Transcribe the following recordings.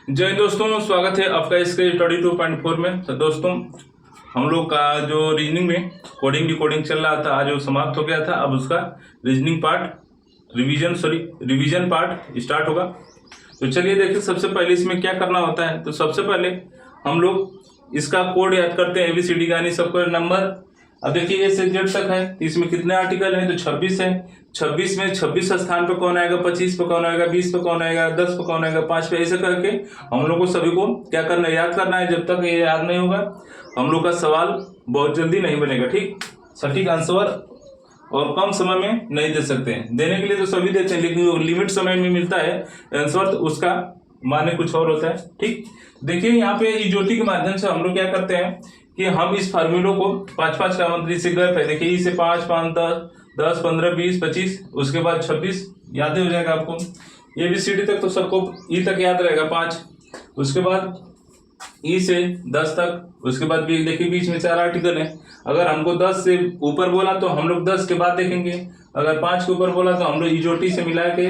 जय दोस्तों, स्वागत है आपका इसके स्टडी 2.4 में। तो दोस्तों, हम लोग का जो रीजनिंग में कोडिंग डिकोडिंग चल रहा था, आज वो समाप्त हो गया था। अब उसका reasoning part revision part start होगा। तो चलिए देखिए, सबसे पहले इसमें क्या करना होता है। तो सबसे पहले हम लोग इसका कोड याद करते हैं, ABCD यानी सबको नंबर। अब देखिए ए से जेड तक है, तो इसमें कितने आर्टिकल हैं? तो 26 है। 26 में 26 स्थान पे कौन आएगा, 25 पे कौन आएगा, 20 पे कौन आएगा, 10 पे कौन आएगा, 5 पे, ऐसे करके हम लोग को सभी को क्या करना है, याद करना है। जब तक ये याद नहीं होगा हम लोग का सवाल बहुत जल्दी नहीं बनेगा। ठीक, सटीक आंसर और कम समय में नहीं दे सकते हैं। देने के लिए तो सभी देते हैं, लेकिन लिमिट समय में मिलता है आंसर, तो उसका माने कुछ और होता है। ठीक, देखिए यहाँ पे इजोटी के माध्यम से हम लोग क्या करते हैं कि हम इस फार्मूलों को 5-5 का मंत्री से गए थे। देखिए, ई से 5, 5, 10, 15, 20, 25, उसके बाद 26 याद हो जाएगा आपको। ABCD तक तो सबको ई तक याद रहेगा 5, उसके बाद ई से 10 तक, उसके बाद भी देखिए बीच में 4 आर्टिकल है। अगर हमको 10 से ऊपर बोला तो हम लोग 10 के बाद देखेंगे, अगर 5 के ऊपर बोला तो हम लोग इजोटी से मिला के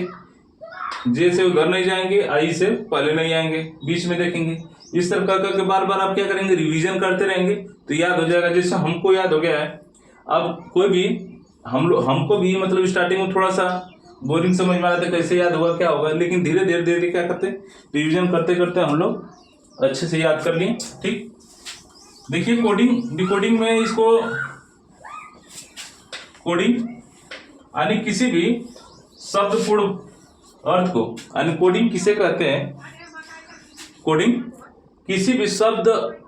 जे से उधर नहीं जाएंगे, आई से पहले नहीं आएंगे, बीच में देखेंगे। इस तरह कर करके बार बार आप क्या करेंगे, रिवीजन करते रहेंगे तो याद हो जाएगा। जैसे हमको याद हो गया है। अब कोई भी हमको भी मतलब स्टार्टिंग में थोड़ा सा बोरिंग समझ में आता है, कैसे याद होगा क्या होगा, लेकिन धीरे धीरे क्या करते हैं, रिवीजन करते करते हम लोग अच्छे से याद कर लिए। ठीक, देखिए कोडिंग डिकोडिंग में इसको कोडिंग यानी किसी भी शब्दपूर्ण अर्थ को, यानी कोडिंग किसे कहते हैं, कोडिंग किसी भी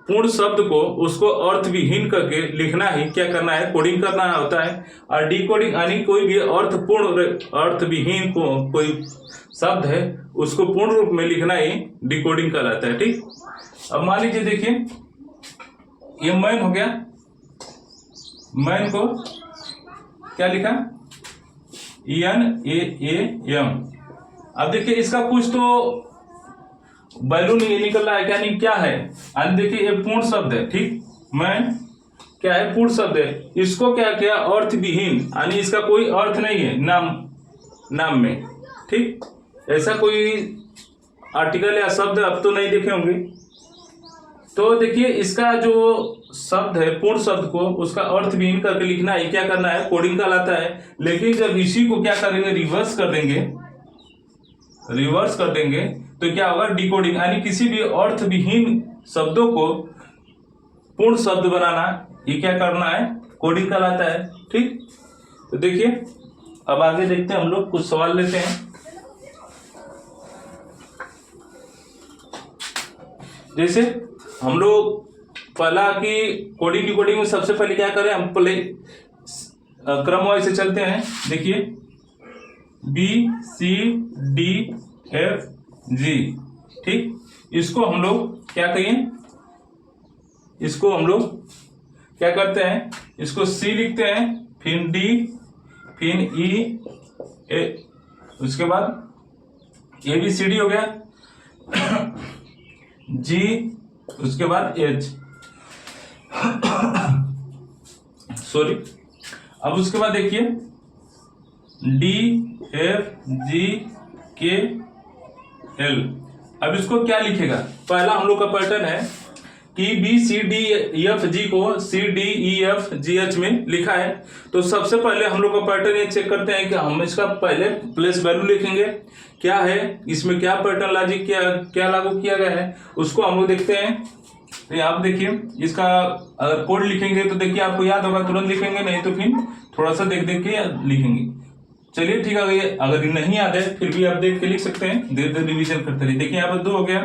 पूर्ण शब्द को उसको अर्थ विहीन करके लिखना ही क्या करना है, कोडिंग करना होता है। और डिकोडिंग यानी कोई भी अर्थ विहीन कोई शब्द है उसको पूर्ण रूप में लिखना ही डिकोडिंग कहलाता है। ठीक, अब मान लीजिए, देखिए ये मैन हो गया, मैन को क्या लिखा, ENAAM। अब देखिए इसका कुछ तो वैल्यू नहीं निकल रहा है, क्या नहीं क्या है। अब देखिए ये पूर्ण शब्द है। ठीक, मैन क्या है, पूर्ण शब्द है। इसको क्या किया, अर्थ विहीन, यानी इसका कोई अर्थ नहीं है नाम में। ठीक, ऐसा कोई आर्टिकल या शब्द अब तो नहीं देखे होंगे। तो देखिए इसका जो शब्द है, पूर्ण शब्द को उसका अर्थ विहीन करके लिखना है, क्या करना है, कोडिंग कहलाता है। लेकिन जब इसी को क्या करेंगे, रिवर्स कर देंगे तो क्या होगा, डिकोडिंग, यानी किसी भी अर्थ विहीन शब्दों को पूर्ण शब्द बनाना, ये क्या करना है, कोडिंग कहलाता है। ठीक, तो देखिए अब आगे देखते हैं, हम लोग कुछ सवाल लेते हैं। जैसे हम लोग पहला कि कोडिंग डिकोडिंग में सबसे पहले क्या करें, हम पहले क्रम वाइज से चलते हैं। देखिए BCDFG। ठीक, इसको हम लोग क्या कहें, इसको हम लोग क्या करते हैं, इसको C लिखते हैं, फिर D, फिर E, उसके बाद ABCD हो गया, G, उसके बाद H, सॉरी। अब उसके बाद देखिए DFGKL। अब इसको क्या लिखेगा, पहला हम लोग का पैटर्न है कि BCDEFG को CDEFGH में लिखा है। तो सबसे पहले हम लोग का पैटर्न ये चेक करते हैं कि हम इसका पहले प्लेस वैल्यू लिखेंगे, क्या है इसमें, क्या पैटर्न लॉजिक क्या लागू किया गया है, उसको हम लोग देखते हैं। तो आप देखिए इसका अगर कोड लिखेंगे तो देखिए आपको याद होगा, तुरंत लिखेंगे, नहीं तो फिर थोड़ा सा देख के लिखेंगे। चलिए ठीक है, अगर नहीं याद है फिर भी आप देख के लिख सकते हैं, धीरे धीरे रिविजन करते रहिए। देखिए यहाँ पर 2 हो गया,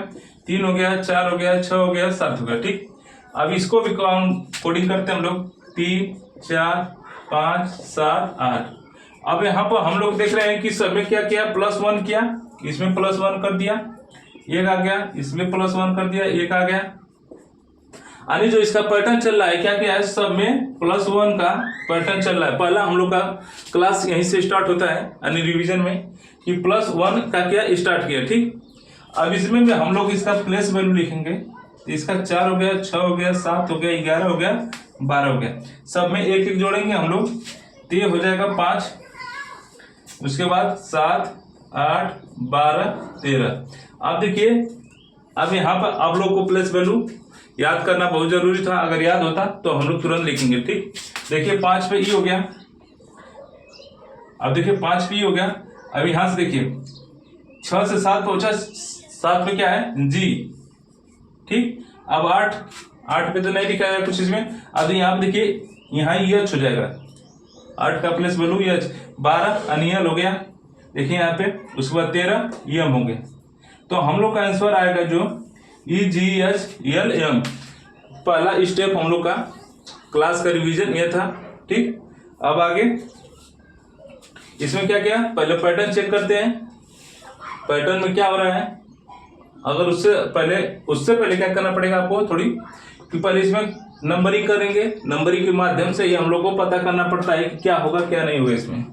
3 हो गया, 4 हो गया, 6 हो गया, 7 हो गया। ठीक, अब इसको भी कोडिंग करते हैं हम लोग, 3, 4, 5, 7, 8। अब यहाँ पर हम लोग देख रहे हैं कि सब में क्या किया, +1 किया, इसमें +1 कर दिया, एक आ गया, इसमें +1 कर दिया, एक आ गया। यानी जो इसका पैटर्न चल रहा है, क्या किया है, सब में +1 का पैटर्न चल रहा है। पहला हम लोग का क्लास यहीं से स्टार्ट होता है, यानी रिवीजन में, कि +1 का क्या स्टार्ट किया। ठीक, अब इसमें हम लोग इसका प्लेस वैल्यू लिखेंगे। तो इसका 4 हो गया, 6 हो गया, 7 हो गया, 11 हो गया, 12 हो गया। सब में एक एक जोड़ेंगे हम लोग, तो ये हो जाएगा 5, उसके बाद 7, 8, 12, 13। अब देखिए अब यहाँ पर आप लोग को प्लेस वैल्यू याद करना बहुत जरूरी था, अगर याद होता तो हम लोग तुरंत लिखेंगे। ठीक, देखिए 5 पे ई हो गया, अब देखिए 5 पे ई हो गया। अब यहां से देखिए 6 से 7 पहुंचा, 7 पे क्या है जी। ठीक, अब 8 पे तो नहीं लिखा है कुछ इसमें। अब यहाँ पे देखिए यहाँ एच हो जाएगा, 8 का प्लेस वैल्यू एच, 12 अनियल हो गया देखिए यहाँ पे, उसके बाद 13 एम हो गया। तो हम लोग का आंसर आएगा जो EGHLM। पहला स्टेप हम लोग का क्लास का रिवीजन ये था। ठीक, अब आगे इसमें क्या क्या, पहले पैटर्न चेक करते हैं, पैटर्न में क्या हो रहा है। अगर उससे पहले क्या करना पड़ेगा आपको थोड़ी, कि पहले इसमें नंबरिंग करेंगे, नंबरिंग के माध्यम से ये हम लोग को पता करना पड़ता है कि क्या होगा क्या नहीं होगा इसमें।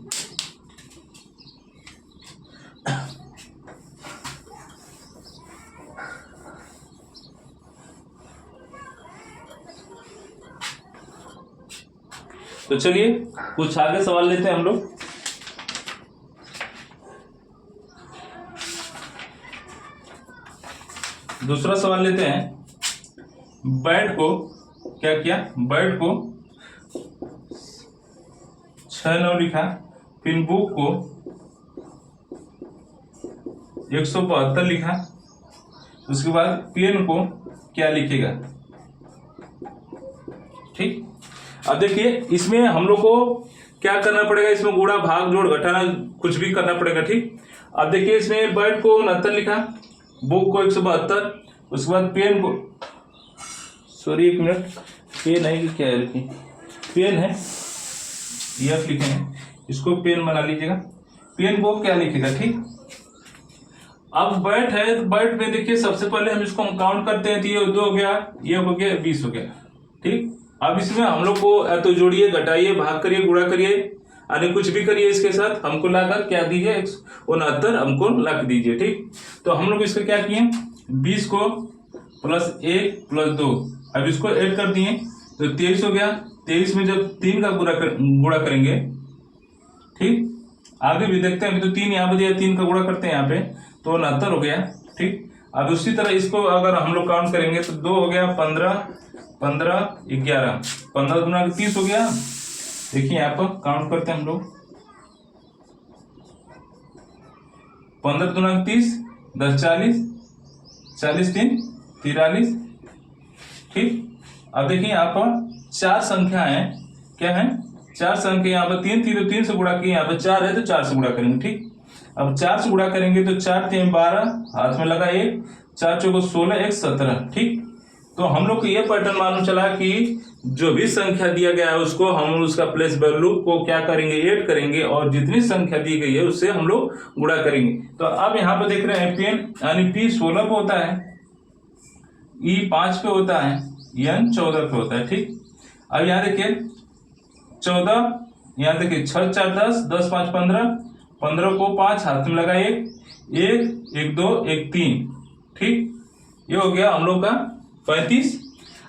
तो चलिए कुछ आगे सवाल लेते हैं हम लोग। दूसरा सवाल लेते हैं, बैट को क्या किया, बैट को 6-9 लिखा, फिर बुक को 172 लिखा, उसके बाद पेन को क्या लिखेगा। ठीक, अब देखिए इसमें हम लोग को क्या करना पड़ेगा, इसमें गुणा भाग जोड़ घटाना कुछ भी करना पड़ेगा। ठीक, अब देखिए इसमें बैट को 69 लिखा, बुक को 172, उसके बाद पेन को, सॉरी एक मिनट, पेन है कि क्या है, पेन है, एफ लिखे हैं, इसको पेन बना लीजिएगा। पेन को क्या लिखेगा। ठीक, अब बैट है तो बैट में देखिए सबसे पहले हम इसको काउंट करते हैं, तो ये 2 हो गया, ये हो गया, 20 हो गया। ठीक, अब इसमें हम लोग को या तो जोड़िए, घटाइए, भाग करिए, गुणा करिए, यानी कुछ भी करिए इसके साथ, हमको लाकर क्या दीजिए 169 हमको लाख दीजिए। ठीक, तो हम लोग इसको क्या किए, 20 को प्लस 1 प्लस 2, अब इसको ऐड कर दिए तो 23 हो गया। 23 में जब 3 का गुणा करेंगे, ठीक, आगे भी देखते हैं, अभी तो 3 यहाँ पे दिया, 3 का गुणा करते हैं यहाँ पे तो 69 हो गया। ठीक, अब उसी तरह इसको अगर हम लोग काउंट करेंगे तो 2 हो गया, 15 11, 15 गुना 30 हो गया। देखिए यहाँ पर काउंट करते हैं हम लोग, 15 गुना 30, 10 40, 40 3 43। ठीक, अब देखिए यहाँ पर 4 संख्या है, क्या है 4 संख्या, यहाँ पर 3 थी तो 3 से गुणा किए, यहाँ पर 4 है तो 4 से गुणा करेंगे। ठीक, अब 4 से गुणा करेंगे तो 4 3 12, हाथ में लगा 1, 4 चौको 16, 1 17। ठीक, तो हम लोग को ये पैटर्न मालूम चला कि जो भी संख्या दिया गया है उसको हम उसका प्लेस वैल्यू को क्या करेंगे, ऐड करेंगे, और जितनी संख्या दी गई है उससे हम लोग गुणा करेंगे। तो अब यहाँ पे देख रहे हैं पेन यानी P 16 पे होता है, E 5 पे होता है, N 14 पे होता है। ठीक, अब यहाँ देखिए 14, यहाँ देखिए 6 4 10, 10 5 15, 15 को 5 हाथ में लगा 1 1 2 1 3। ठीक, ये हो गया हम लोग का 35।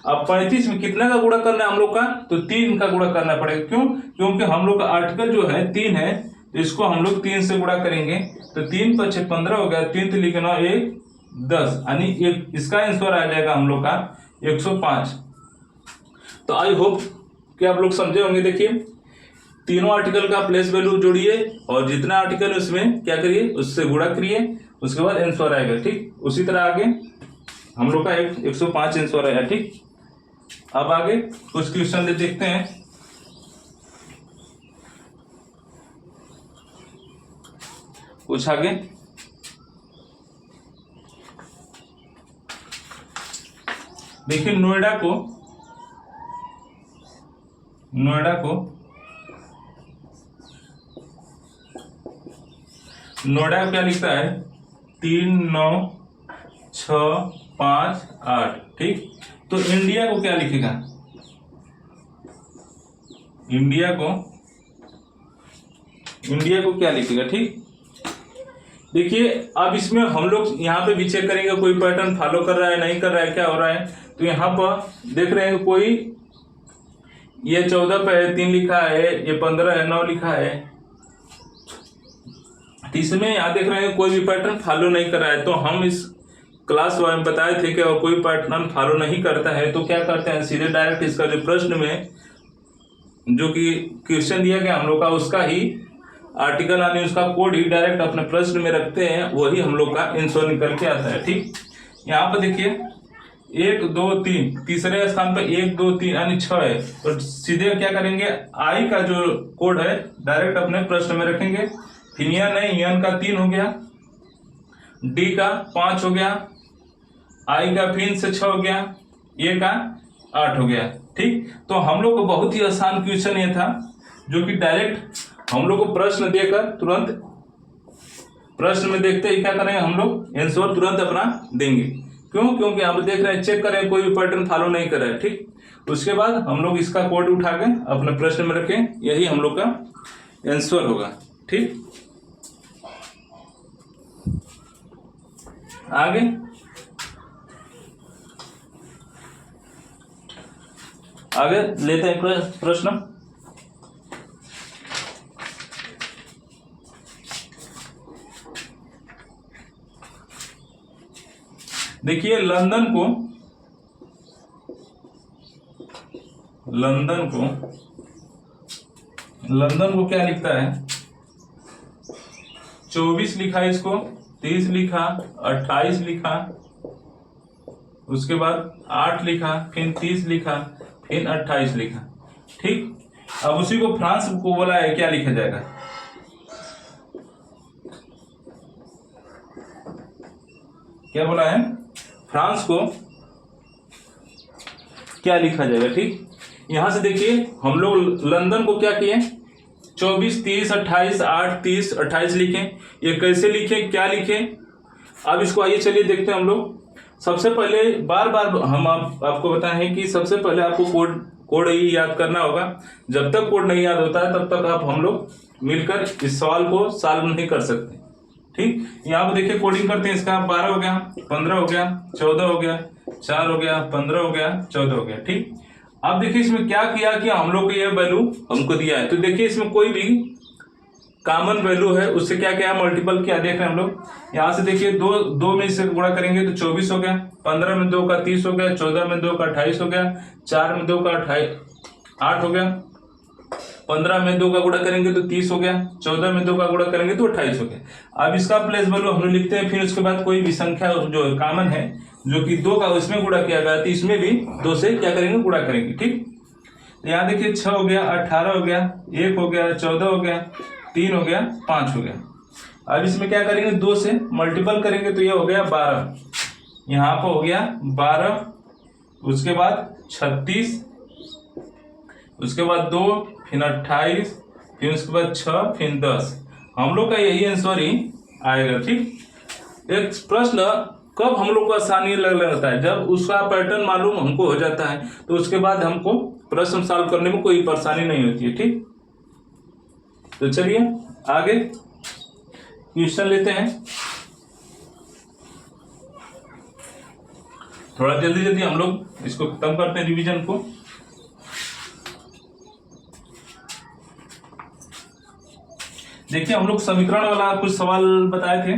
अब 35 में कितना का गुणा करना है हम लोग का, तो 3 का गुणा करना पड़ेगा। क्यों, क्योंकि हम लोग का आर्टिकल जो है 3 है, तो इसको हम लोग 3 से गुणा करेंगे तो 3 × 6 15 हो गया, 3 तो लिखना 1 10, यानी इसका आंसर आ जाएगा हम लोग का 105। तो आई होप कि आप लोग समझे होंगे। देखिए तीनों आर्टिकल का प्लेस वैल्यू जोड़िए और जितना आर्टिकल उसमें क्या करिए उससे गुणा करिए, उसके बाद आंसर आएगा। ठीक, उसी तरह आगे हम लोग का 105 आंसर आया। ठीक, अब आगे कुछ क्वेश्चन देखते हैं। कुछ आगे देखिए, नोएडा क्या लिखता है 3 9 6 5 8। ठीक, तो इंडिया को क्या लिखेगा, इंडिया को क्या लिखेगा। ठीक, देखिए अब इसमें हम लोग यहाँ पे भी चेक करेंगे कोई पैटर्न फॉलो कर रहा है नहीं कर रहा है, क्या हो रहा है। तो यहाँ पर देख रहे हैं कोई ये 14 पे है 3 लिखा है, ये 15 है 9 लिखा है। तो इसमें यहाँ देख रहे हैं कोई भी पैटर्न फॉलो नहीं कर रहा है, तो हम इस क्लास में बताए थे कि कोई पैटर्न फॉलो नहीं करता है तो क्या करते हैं, सीधे डायरेक्ट इसका जो प्रश्न में जो कि क्वेश्चन दिया गया हम लोग का, उसका ही आर्टिकल यानी उसका कोड ही डायरेक्ट अपने प्रश्न में रखते हैं, वही हम लोग का आंसर निकल के आता है। ठीक, यहाँ पर देखिए 1 2 3, तीसरे स्थान पर 1 2 3 यानी 6 है, तो सीधे क्या करेंगे, आई का जो कोड है डायरेक्ट अपने प्रश्न में रखेंगे। फिर यह नहीं, एन का 3 हो गया, डी का 5 हो गया, आई का फिर से 6 हो गया, ए का 8 हो गया। ठीक, तो हम लोग को बहुत ही आसान क्वेश्चन ये था, जो कि डायरेक्ट हम लोग को प्रश्न देकर तुरंत प्रश्न में देखते ही क्या करेंगे, हम लोग आंसर तुरंत अपना देंगे। क्यों? क्योंकि आप देख रहे हैं, चेक करें कोई भी पैटर्न फॉलो नहीं कर रहा है। ठीक, उसके बाद हम लोग इसका कोड उठा के अपने प्रश्न में रखें, यही हम लोग का आंसर होगा। ठीक, आगे लेते हैं प्रश्न। देखिए लंदन को क्या लिखता है, 24 लिखा, इसको 30 लिखा, 28 लिखा, उसके बाद 8 लिखा, फिर 30 लिखा, फिर 28 लिखा। ठीक, अब उसी को फ्रांस को बोला है, क्या लिखा जाएगा, क्या बोला है, फ्रांस को क्या लिखा जाएगा। ठीक, यहां से देखिए हम लोग लंदन को क्या किए, 24 30 28 8 30 28 लिखें। ये कैसे लिखें, क्या लिखें, अब इसको आइए चलिए देखते हैं हम लोग। सबसे पहले बार बार हम आपको बताएं कि सबसे पहले आपको कोड ही याद करना होगा। जब तक कोड नहीं याद होता है तब तक हम लोग मिलकर इस सवाल को सॉल्व नहीं कर सकते। ठीक, यहाँ पे देखिए कोडिंग करते हैं इसका। 12 हो गया, 15 हो गया, 14 हो गया, 4 हो गया, 15 हो गया, 14 हो गया। ठीक, अब देखिए इसमें क्या किया कि हम लोग को ये वैल्यू हमको दिया है, तो देखिए इसमें कोई भी कॉमन वैल्यू है उससे क्या क्या मल्टीपल क्या देख रहे हैं हम लोग। यहाँ से देखिए दो में इसे गुणा करेंगे तो 24 हो गया, 15 में 2 का 30 हो गया, 14 में 2 का 28 हो गया, 4 में 2 का 8 हो गया, 15 में 2 का गुणा करेंगे तो 30 हो गया, 14 में 2 का गुणा करेंगे तो 28 हो गया। अब इसका प्लेस वैल्यू हम लोग लिखते हैं, फिर उसके बाद कोई भी संख्या जो कॉमन है जो कि 2 का उसमें गुणा किया गया, तो इसमें भी 2 से क्या करेंगे, गुणा करेंगे। ठीक, यहाँ देखिए 6 हो गया, 18 हो गया, 1 हो गया, 14 हो गया, 3 हो गया, 5 हो गया। अब इसमें क्या करेंगे, 2 से मल्टीपल करेंगे तो ये हो गया 12, यहाँ पर हो गया 12, उसके बाद 36, उसके बाद 2, फिर 28, फिर उसके बाद 6, फिर 10। हम लोग का यही आंसर ही आएगा। ठीक, एक प्रश्न कब हम लोग को आसानी लगता है, जब उसका पैटर्न मालूम हमको हो जाता है, तो उसके बाद हमको प्रश्न सॉल्व करने में कोई परेशानी नहीं होती है। ठीक, तो चलिए आगे क्वेश्चन लेते हैं। थोड़ा जल्दी जल्दी हम लोग इसको खत्म करते हैं रिवीजन को। देखिए हम लोग समीकरण वाला कुछ सवाल बताए थे।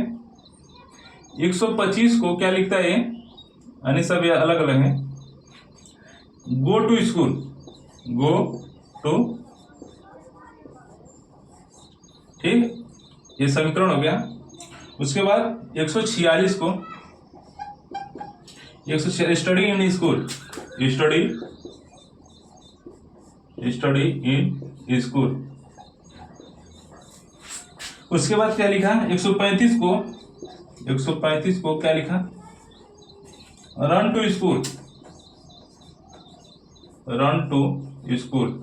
125 को क्या लिखता है, यानी सब ये अलग अलग है। Go to school, go to, ठीक, ये समीकरण हो गया। उसके बाद 146 को study in school, study in school. उसके बाद क्या लिखा, 135 को क्या लिखा, run to school, run to school.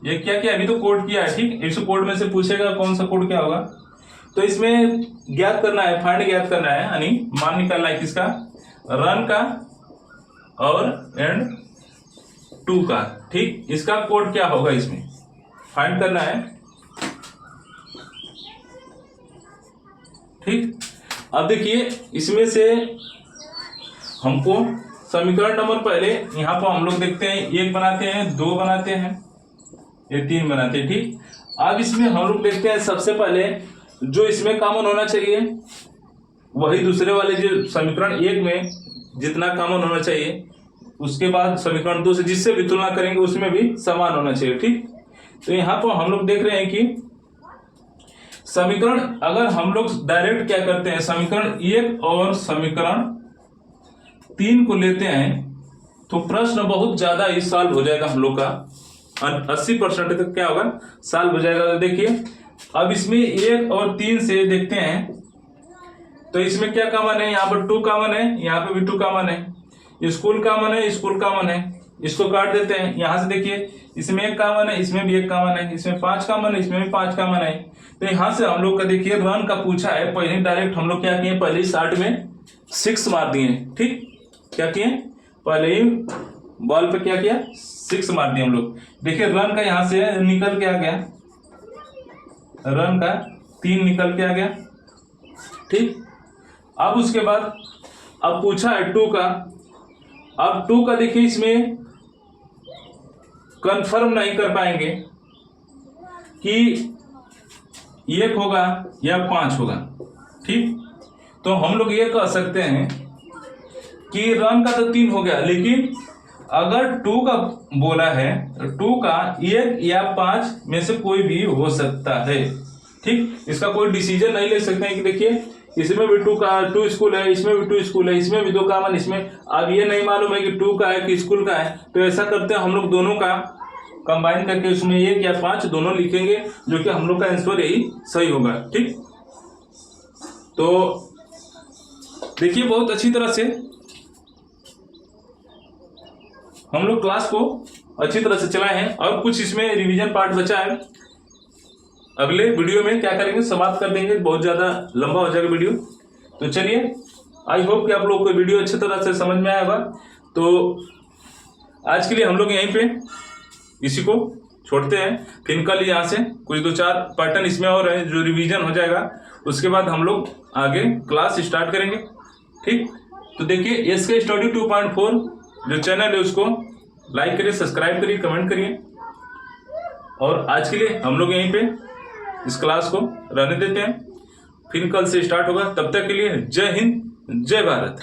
ये क्या किया, अभी तो कोड किया है। ठीक, इस कोड में से पूछेगा कौन सा कोड क्या होगा, तो इसमें ज्ञात करना है, फाइंड ज्ञात करना है, यानी मान निकालना है किसका, रन का और एंड टू का। ठीक, इसका कोड क्या होगा इसमें फाइंड करना है। ठीक, अब देखिए इसमें से हमको समीकरण नंबर पहले यहाँ पर हम लोग देखते हैं, 1 बनाते हैं, 2 बनाते हैं, ये 3 बनाते हैं। ठीक, अब इसमें हम लोग देखते हैं सबसे पहले जो इसमें कॉमन होना चाहिए वही दूसरे वाले जो समीकरण 1 में जितना कॉमन होना चाहिए उसके बाद समीकरण 2 से जिससे भी तुलना करेंगे उसमें भी समान होना चाहिए। ठीक, तो यहाँ पर हम लोग देख रहे हैं कि समीकरण अगर हम लोग डायरेक्ट क्या करते हैं, समीकरण 1 और समीकरण 3 को लेते हैं तो प्रश्न बहुत ज्यादा ही सॉल्व हो जाएगा हम लोग का, 80% तक क्या होगा सॉल्व हो जाएगा। तो देखिए अब इसमें 1 और 3 से देखते हैं तो इसमें क्या कॉमन है, यहाँ पर 2 कॉमन है, यहाँ पे भी 2 कॉमन है, स्कूल कॉमन है, स्कूल कॉमन है, इसको काट देते हैं। यहाँ से देखिए इसमें 1 कॉमन है, इसमें भी 1 कॉमन है, इसमें 5 कॉमन है, इसमें भी 5 कॉमन है। तो यहाँ से हम लोग का देखिए रन का पूछा है, पहले डायरेक्ट हम लोग क्या किए, पहले ही 60 में 6 मार दिए। ठीक, क्या किए, पहले ही बॉल पे क्या किया 6 मार दिए हम लोग। देखिए रन का यहाँ से निकल के आ गया, रन का 3 निकल के आ गया। ठीक, अब उसके बाद अब पूछा है 2 का, अब 2 का देखिए इसमें कंफर्म नहीं कर पाएंगे कि 1 होगा या 5 होगा। ठीक, तो हम लोग ये कह सकते हैं कि रन का तो 3 हो गया, लेकिन अगर 2 का बोला है तो 2 का 1 या 5 में से कोई भी हो सकता है। ठीक, इसका कोई डिसीजन नहीं ले सकते हैं कि देखिए इसमें भी 2 स्कूल है, इसमें भी 2 स्कूल है, इसमें भी 2 कॉमन, इसमें अब ये नहीं मालूम है कि 2 का है कि स्कूल का है। तो ऐसा करते हैं हम लोग दोनों का कंबाइन करके उसमें 1 या 5 दोनों लिखेंगे, जो कि हम लोग का आंसर यही सही होगा। ठीक, तो देखिए बहुत अच्छी तरह से हम लोग क्लास को अच्छी तरह से चलाए हैं और कुछ इसमें रिवीजन पार्ट बचा है। अगले वीडियो में क्या करेंगे, समाप्त कर देंगे, बहुत ज्यादा लंबा हो जाएगा वीडियो। तो चलिए, आई होप कि आप लोग को वीडियो अच्छी तरह से समझ में आया होगा। तो आज के लिए हम लोग यहीं पे इसी को छोड़ते हैं, फिर कल यहाँ से कुछ 2-4 पैटर्न इसमें और है जो रिवीजन हो जाएगा, उसके बाद हम लोग आगे क्लास स्टार्ट करेंगे। ठीक, तो देखिए SK स्टडी 2.4 जो चैनल है उसको लाइक करिए, सब्सक्राइब करिए, कमेंट करिए। और आज के लिए हम लोग यहीं पे इस क्लास को रहने देते हैं, फिर कल से स्टार्ट होगा। तब तक के लिए जय हिंद, जय भारत।